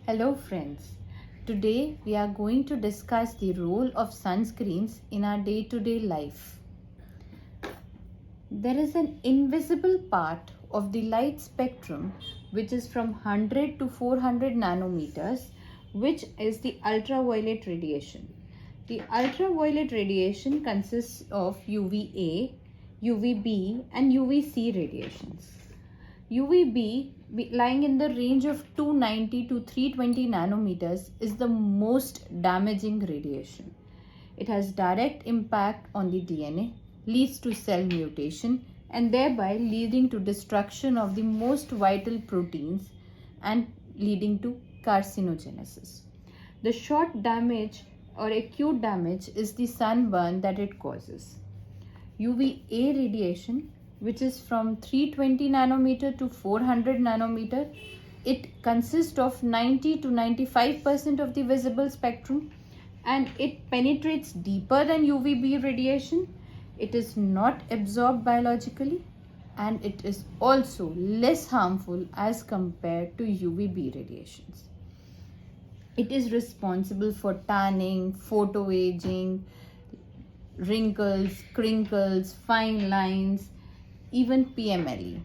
Hello friends, today we are going to discuss the role of sunscreens in our day-to-day life. There is an invisible part of the light spectrum which is from 100 to 400 nanometers, which is the ultraviolet radiation. The ultraviolet radiation consists of UVA, UVB and UVC radiations. UVB lying in the range of 290 to 320 nanometers is the most damaging radiation. It has direct impact on the DNA, leads to cell mutation and thereby leading to destruction of the most vital proteins and leading to carcinogenesis. The short damage or acute damage is the sunburn that it causes. UVA radiation, which is from 320 nanometer to 400 nanometer, it consists of 90 to 95% of the visible spectrum and it penetrates deeper than UVB radiation. It is not absorbed biologically and it is also less harmful as compared to UVB radiations. It is responsible for tanning, photoaging, wrinkles, crinkles, fine lines, even PMLE.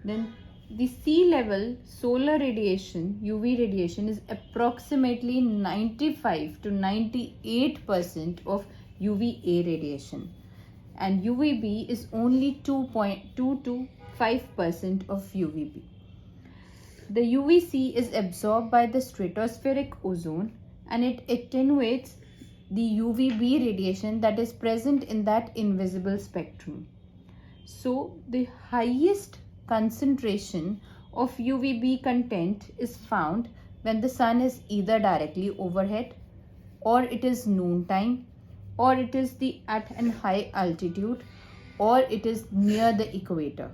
Then the sea level solar radiation, UV radiation, is approximately 95 to 98% of UVA radiation and UVB is only 2.2 to 5% of UVB. The UVC is absorbed by the stratospheric ozone and it attenuates the UVB radiation that is present in that invisible spectrum. So the highest concentration of UVB content is found when the sun is either directly overhead, or it is noontime, or it is at an high altitude, or it is near the equator.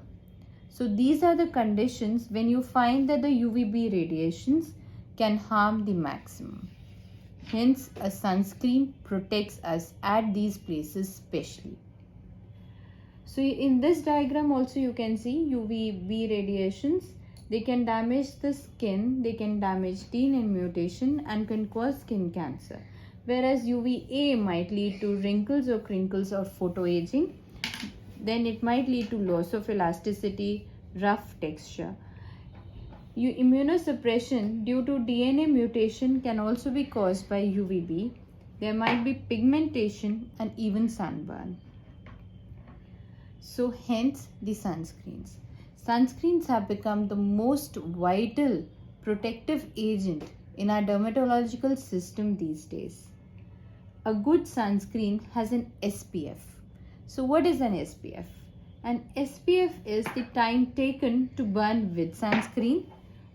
So these are the conditions when you find that the UVB radiations can harm the maximum. Hence, a sunscreen protects us at these places specially. So in this diagram also you can see UVB radiations. They can damage the skin, they can damage DNA mutation and can cause skin cancer. Whereas UVA might lead to wrinkles or crinkles or photoaging. Then it might lead to loss of elasticity, rough texture. Immunosuppression due to DNA mutation can also be caused by UVB. There might be pigmentation and even sunburn. So hence the sunscreens. Sunscreens have become the most vital protective agent in our dermatological system these days. A good sunscreen has an SPF. So what is an SPF? An SPF is the time taken to burn with sunscreen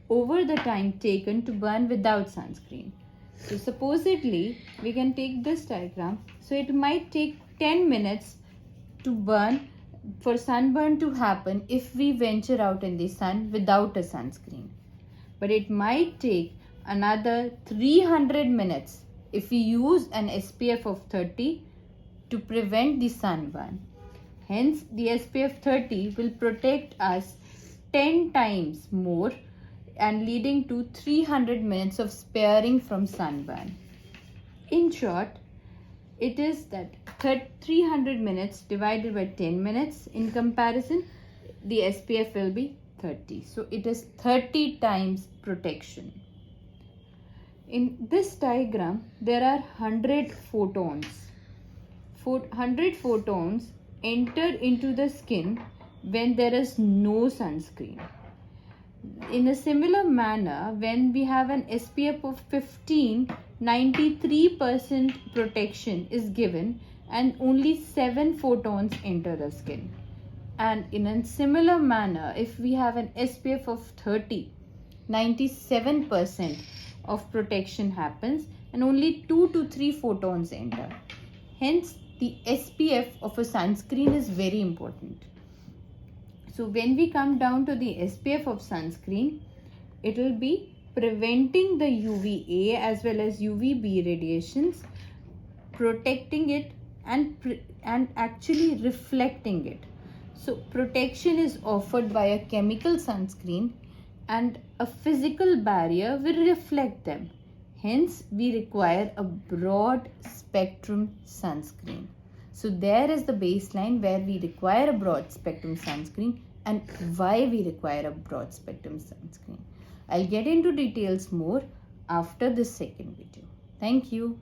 over the time taken to burn without sunscreen. So supposedly we can take this diagram. So it might take 10 minutes to burn, for sunburn to happen if we venture out in the sun without a sunscreen. But it might take another 300 minutes if we use an SPF of 30 to prevent the sunburn. Hence, the SPF 30 will protect us 10 times more and leading to 300 minutes of sparing from sunburn. In short, it is that 300 minutes divided by 10 minutes. In comparison, the SPF will be 30. So it is 30 times protection. In this diagram, there are 100 photons. 100 photons enter into the skin when there is no sunscreen. In a similar manner, when we have an SPF of 15, 93% protection is given and only 7 photons enter the skin. And in a similar manner, if we have an SPF of 30, 97% of protection happens and only 2 to 3 photons enter. Hence, the SPF of a sunscreen is very important. So when we come down to the SPF of sunscreen, it will be preventing the UVA as well as UVB radiations, protecting it and actually reflecting it. So protection is offered by a chemical sunscreen and a physical barrier will reflect them. Hence, we require a broad spectrum sunscreen. So there is the baseline where we require a broad spectrum sunscreen and why we require a broad spectrum sunscreen. I'll get into details more after this second video. Thank you.